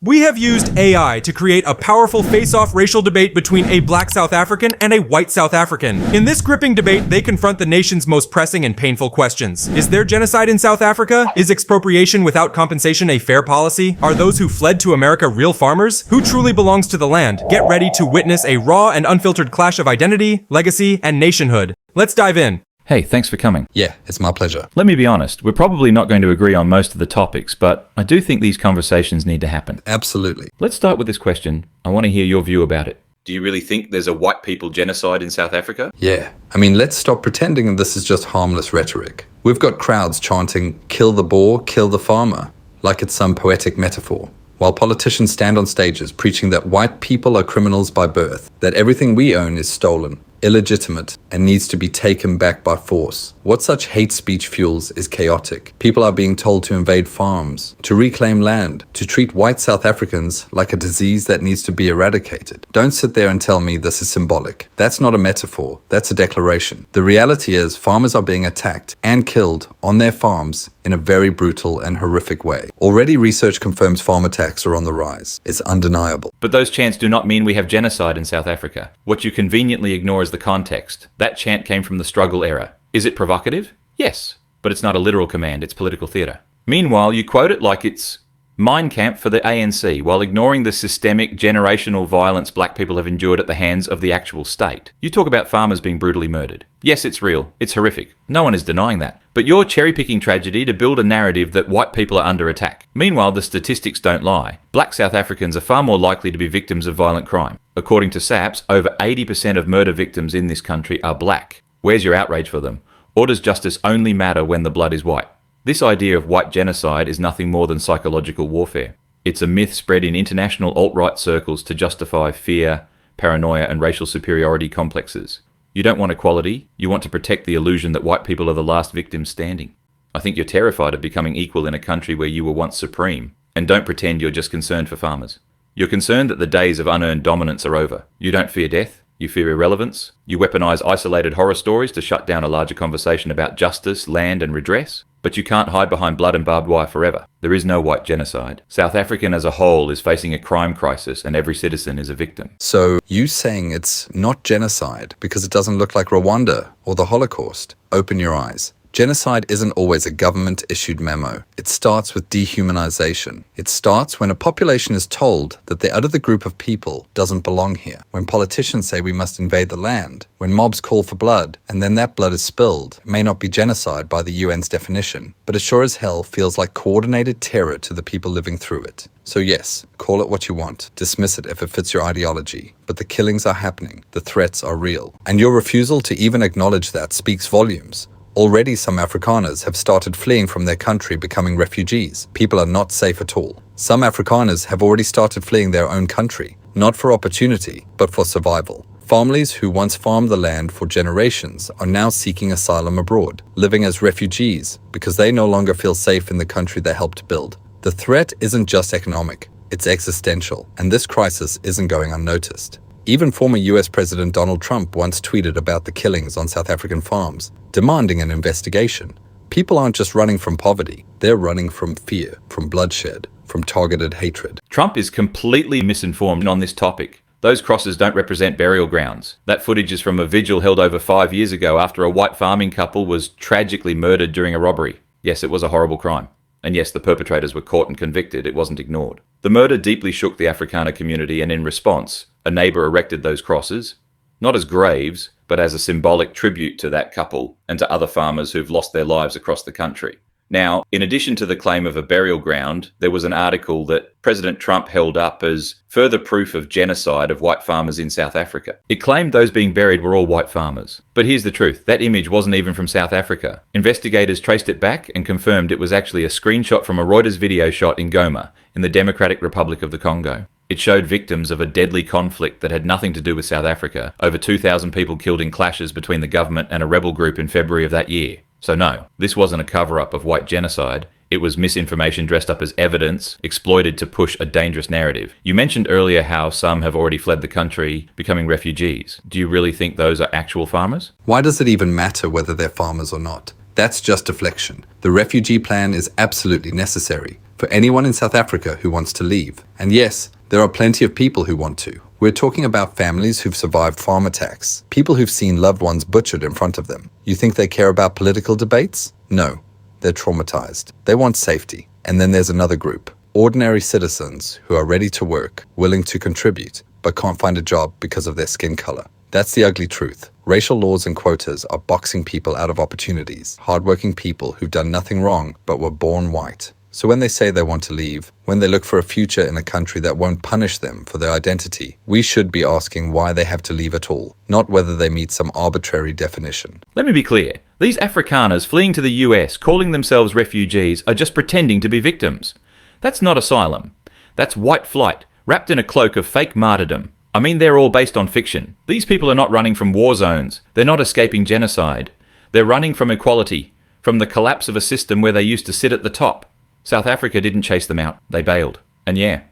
We have used AI to create a powerful face-off racial debate between a black South African and a white South African. In this gripping debate, they confront the nation's most pressing and painful questions. Is there genocide in South Africa? Is expropriation without compensation a fair policy? Are those who fled to America real farmers? Who truly belongs to the land? Get ready to witness a raw and unfiltered clash of identity, legacy, and nationhood. Let's dive in. Hey, thanks for coming. Yeah, it's my pleasure. Let me be honest, we're probably not going to agree on most of the topics, but I do think these conversations need to happen. Absolutely. Let's start with this question. I want to hear your view about it. Do you really think there's a white people genocide in South Africa? Yeah. I mean, let's stop pretending this is just harmless rhetoric. We've got crowds chanting, "Kill the boar, kill the farmer," like it's some poetic metaphor. While politicians stand on stages preaching that white people are criminals by birth, that everything we own is stolen, illegitimate, and needs to be taken back by force. What such hate speech fuels is chaotic. People are being told to invade farms, to reclaim land, to treat white South Africans like a disease that needs to be eradicated. Don't sit there and tell me this is symbolic. That's not a metaphor, that's a declaration. The reality is farmers are being attacked and killed on their farms in a very brutal and horrific way. Already research confirms farm attacks are on the rise. It's undeniable. But those chants do not mean we have genocide in South Africa. What you conveniently ignore is the context. That chant came from the struggle era. Is it provocative? Yes. But it's not a literal command, it's political theatre. Meanwhile, you quote it like it's Mein Kampf for the ANC, while ignoring the systemic, generational violence black people have endured at the hands of the actual state. You talk about farmers being brutally murdered. Yes, it's real. It's horrific. No one is denying that. But you're cherry-picking tragedy to build a narrative that white people are under attack. Meanwhile, the statistics don't lie. Black South Africans are far more likely to be victims of violent crime. According to SAPS, over 80% of murder victims in this country are black. Where's your outrage for them? Or does justice only matter when the blood is white? This idea of white genocide is nothing more than psychological warfare. It's a myth spread in international alt-right circles to justify fear, paranoia, and racial superiority complexes. You don't want equality, you want to protect the illusion that white people are the last victims standing. I think you're terrified of becoming equal in a country where you were once supreme. And don't pretend you're just concerned for farmers. You're concerned that the days of unearned dominance are over. You don't fear death. You fear irrelevance. You weaponize isolated horror stories to shut down a larger conversation about justice, land, and redress. But you can't hide behind blood and barbed wire forever. There is no white genocide. South African as a whole is facing a crime crisis, and every citizen is a victim. So you saying it's not genocide because it doesn't look like Rwanda or the Holocaust? Open your eyes. Genocide isn't always a government-issued memo. It starts with dehumanization. It starts when a population is told that the other group of people doesn't belong here. When politicians say we must invade the land. When mobs call for blood, and then that blood is spilled. It may not be genocide by the UN's definition, but it sure as hell feels like coordinated terror to the people living through it. So yes, call it what you want. Dismiss it if it fits your ideology. But the killings are happening. The threats are real. And your refusal to even acknowledge that speaks volumes. Already some Afrikaners have started fleeing from their country, becoming refugees. People are not safe at all. Some Afrikaners have already started fleeing their own country, not for opportunity, but for survival. Families who once farmed the land for generations are now seeking asylum abroad, living as refugees because they no longer feel safe in the country they helped build. The threat isn't just economic, it's existential, and this crisis isn't going unnoticed. Even former US President Donald Trump once tweeted about the killings on South African farms, demanding an investigation. People aren't just running from poverty, they're running from fear, from bloodshed, from targeted hatred. Trump is completely misinformed on this topic. Those crosses don't represent burial grounds. That footage is from a vigil held over 5 years ago after a white farming couple was tragically murdered during a robbery. Yes, it was a horrible crime. And yes, the perpetrators were caught and convicted. It wasn't ignored. The murder deeply shook the Afrikaner community, and in response, a neighbour erected those crosses, not as graves, but as a symbolic tribute to that couple and to other farmers who've lost their lives across the country. Now, in addition to the claim of a burial ground, there was an article that President Trump held up as further proof of genocide of white farmers in South Africa. It claimed those being buried were all white farmers. But here's the truth, that image wasn't even from South Africa. Investigators traced it back and confirmed it was actually a screenshot from a Reuters video shot in Goma, in the Democratic Republic of the Congo. It showed victims of a deadly conflict that had nothing to do with South Africa, over 2,000 people killed in clashes between the government and a rebel group in February of that year. So no, this wasn't a cover-up of white genocide. It was misinformation dressed up as evidence, exploited to push a dangerous narrative. You mentioned earlier how some have already fled the country, becoming refugees. Do you really think those are actual farmers? Why does it even matter whether they're farmers or not? That's just deflection. The refugee plan is absolutely necessary. for anyone in South Africa who wants to leave. And yes, there are plenty of people who want to. We're talking about families who've survived farm attacks, people who've seen loved ones butchered in front of them. You think they care about political debates? No. They're traumatized. They want safety. And then there's another group, ordinary citizens who are ready to work, willing to contribute, but can't find a job because of their skin color. That's the ugly truth. Racial laws and quotas are boxing people out of opportunities, hardworking people who've done nothing wrong but were born white. So when they say they want to leave, when they look for a future in a country that won't punish them for their identity, we should be asking why they have to leave at all, not whether they meet some arbitrary definition. Let me be clear. These Afrikaners fleeing to the US, calling themselves refugees, are just pretending to be victims. That's not asylum. That's white flight, wrapped in a cloak of fake martyrdom. I mean, they're all based on fiction. These people are not running from war zones. They're not escaping genocide. They're running from equality, from the collapse of a system where they used to sit at the top. South Africa didn't chase them out. They bailed. And yeah,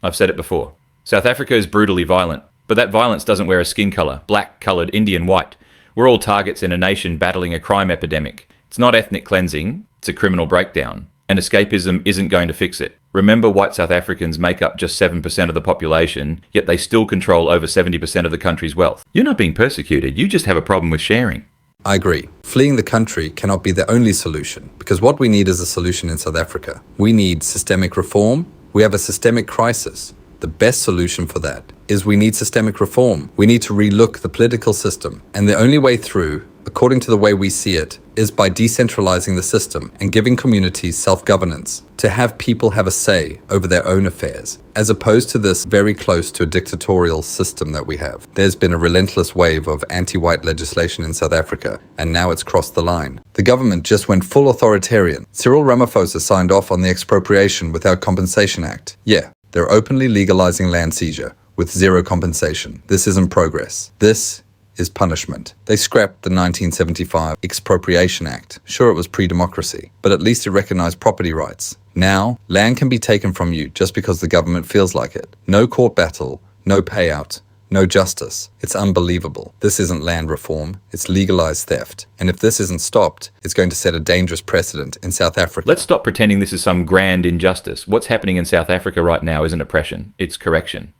I've said it before. South Africa is brutally violent, but that violence doesn't wear a skin colour, black, coloured, Indian, white. We're all targets in a nation battling a crime epidemic. It's not ethnic cleansing, it's a criminal breakdown. And escapism isn't going to fix it. Remember, white South Africans make up just 7% of the population, yet they still control over 70% of the country's wealth. You're not being persecuted, you just have a problem with sharing. I agree. Fleeing the country cannot be the only solution, because what we need is a solution in South Africa. We need systemic reform. We have a systemic crisis. The best solution for that is we need systemic reform. We need to relook the political system. And the only way through, according to the way we see it, is by decentralizing the system and giving communities self-governance, to have people have a say over their own affairs, as opposed to this very close to a dictatorial system that we have. There's been a relentless wave of anti-white legislation in South Africa, and now it's crossed the line. The government just went full authoritarian. Cyril Ramaphosa signed off on the Expropriation Without Compensation Act. Yeah, they're openly legalizing land seizure with zero compensation. This isn't progress. This is punishment. They scrapped the 1975 Expropriation Act. Sure, it was pre-democracy, but at least it recognized property rights. Now, land can be taken from you just because the government feels like it. No court battle, no payout, no justice. It's unbelievable. This isn't land reform, it's legalized theft. And if this isn't stopped, it's going to set a dangerous precedent in South Africa. Let's stop pretending this is some grand injustice. What's happening in South Africa right now isn't oppression, it's correction.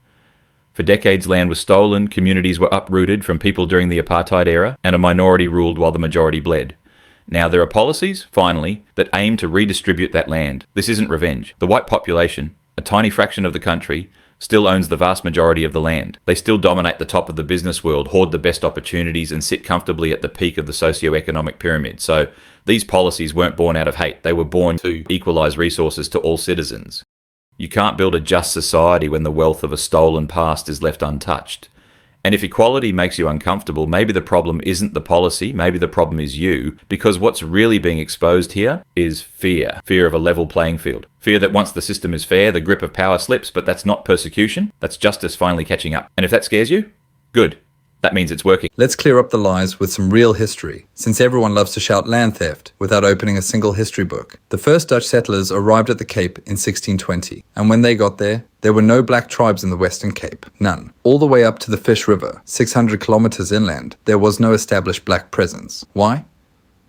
For decades, land was stolen, communities were uprooted from people during the apartheid era, and a minority ruled while the majority bled. Now there are policies, finally, that aim to redistribute that land. This isn't revenge. The white population, a tiny fraction of the country, still owns the vast majority of the land. They still dominate the top of the business world, hoard the best opportunities, and sit comfortably at the peak of the socio-economic pyramid. So these policies weren't born out of hate. They were born to equalise resources to all citizens. You can't build a just society when the wealth of a stolen past is left untouched. And if equality makes you uncomfortable, maybe the problem isn't the policy, maybe the problem is you, because what's really being exposed here is fear. Fear of a level playing field. Fear that once the system is fair, the grip of power slips, but that's not persecution, that's justice finally catching up. And if that scares you, good. That means it's working. Let's clear up the lies with some real history, since everyone loves to shout land theft without opening a single history book. The first Dutch settlers arrived at the Cape in 1620, and when they got there were no black tribes in the Western Cape. None. All the way up to the Fish River, 600 kilometers inland, there was no established black presence. Why?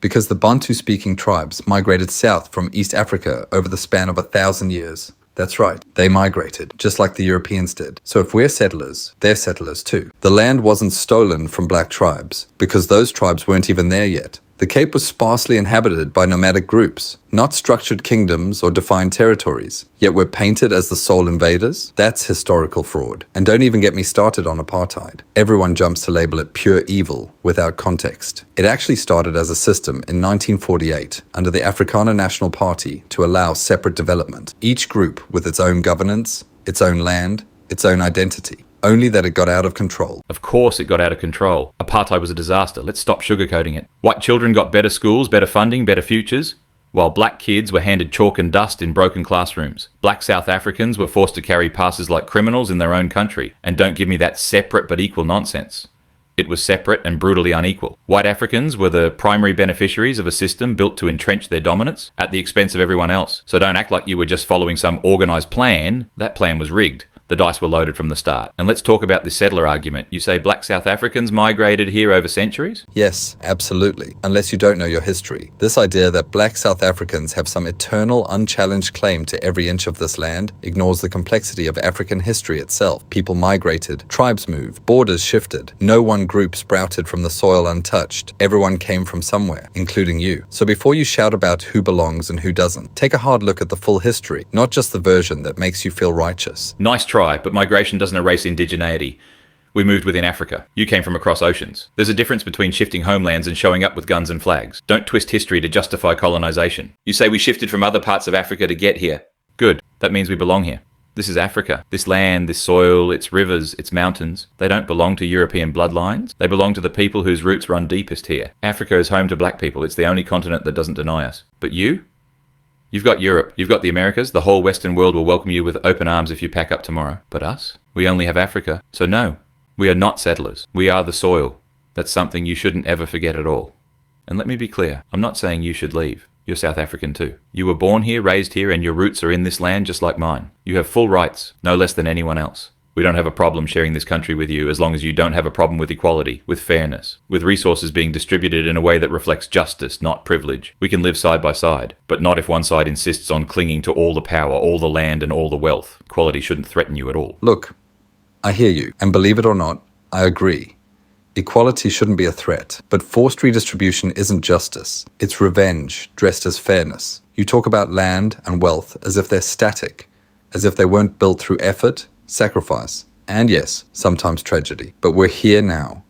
Because the Bantu-speaking tribes migrated south from East Africa over the span of 1,000 years. That's right, they migrated, just like the Europeans did. So if we're settlers, they're settlers too. The land wasn't stolen from black tribes, because those tribes weren't even there yet. The Cape was sparsely inhabited by nomadic groups, not structured kingdoms or defined territories. Yet we're painted as the sole invaders? That's historical fraud. And don't even get me started on apartheid. Everyone jumps to label it pure evil without context. It actually started as a system in 1948 under the Afrikaner National Party to allow separate development, each group with its own governance, its own land, its own identity. Only that it got out of control. Of course it got out of control. Apartheid was a disaster. Let's stop sugarcoating it. White children got better schools, better funding, better futures, while black kids were handed chalk and dust in broken classrooms. Black South Africans were forced to carry passes like criminals in their own country. And don't give me that separate but equal nonsense. It was separate and brutally unequal. White Africans were the primary beneficiaries of a system built to entrench their dominance at the expense of everyone else. So don't act like you were just following some organised plan. That plan was rigged. The dice were loaded from the start. And let's talk about this settler argument. You say black South Africans migrated here over centuries? Yes, absolutely. Unless you don't know your history. This idea that black South Africans have some eternal, unchallenged claim to every inch of this land ignores the complexity of African history itself. People migrated, tribes moved, borders shifted. No one group sprouted from the soil untouched. Everyone came from somewhere, including you. So before you shout about who belongs and who doesn't, take a hard look at the full history, not just the version that makes you feel righteous. Nice try, but migration doesn't erase indigeneity. We moved within Africa. You came from across oceans. There's a difference between shifting homelands and showing up with guns and flags. Don't twist history to justify colonization. You say we shifted from other parts of Africa to get here. Good. That means we belong here. This is Africa. This land, this soil, its rivers, its mountains. They don't belong to European bloodlines. They belong to the people whose roots run deepest here. Africa is home to black people. It's the only continent that doesn't deny us. But you? You've got Europe, you've got the Americas, the whole Western world will welcome you with open arms if you pack up tomorrow. But us? We only have Africa. So no, we are not settlers. We are the soil. That's something you shouldn't ever forget at all. And let me be clear, I'm not saying you should leave. You're South African too. You were born here, raised here, and your roots are in this land just like mine. You have full rights, no less than anyone else. We don't have a problem sharing this country with you as long as you don't have a problem with equality, with fairness, with resources being distributed in a way that reflects justice, not privilege. We can live side by side, but not if one side insists on clinging to all the power, all the land, and all the wealth. Equality shouldn't threaten you at all. Look, I hear you, and believe it or not, I agree. Equality shouldn't be a threat, but forced redistribution isn't justice. It's revenge, dressed as fairness. You talk about land and wealth as if they're static, as if they weren't built through effort, sacrifice, and yes, sometimes tragedy. But we're here now,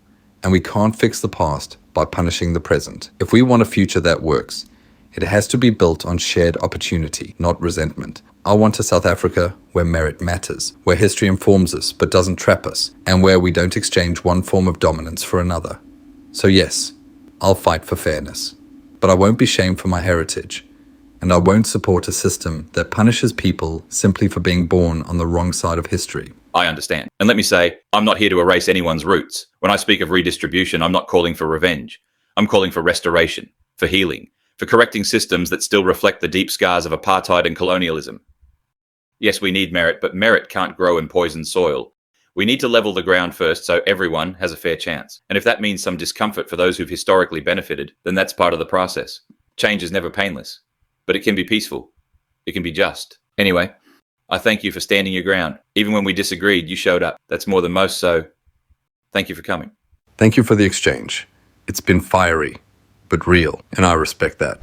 and we can't fix the past by punishing the present. If we want a future that works, it has to be built on shared opportunity, not resentment. I want a South Africa where merit matters, where history informs us but doesn't trap us, and where we don't exchange one form of dominance for another. So yes, I'll fight for fairness, but I won't be shamed for my heritage. And I won't support a system that punishes people simply for being born on the wrong side of history. I understand. And let me say, I'm not here to erase anyone's roots. When I speak of redistribution, I'm not calling for revenge. I'm calling for restoration, for healing, for correcting systems that still reflect the deep scars of apartheid and colonialism. Yes, we need merit, but merit can't grow in poisoned soil. We need to level the ground first so everyone has a fair chance. And if that means some discomfort for those who've historically benefited, then that's part of the process. Change is never painless. But it can be peaceful. It can be just. Anyway, I thank you for standing your ground. Even when we disagreed, you showed up. That's more than most, so thank you for coming. Thank you for the exchange. It's been fiery, but real, and I respect that.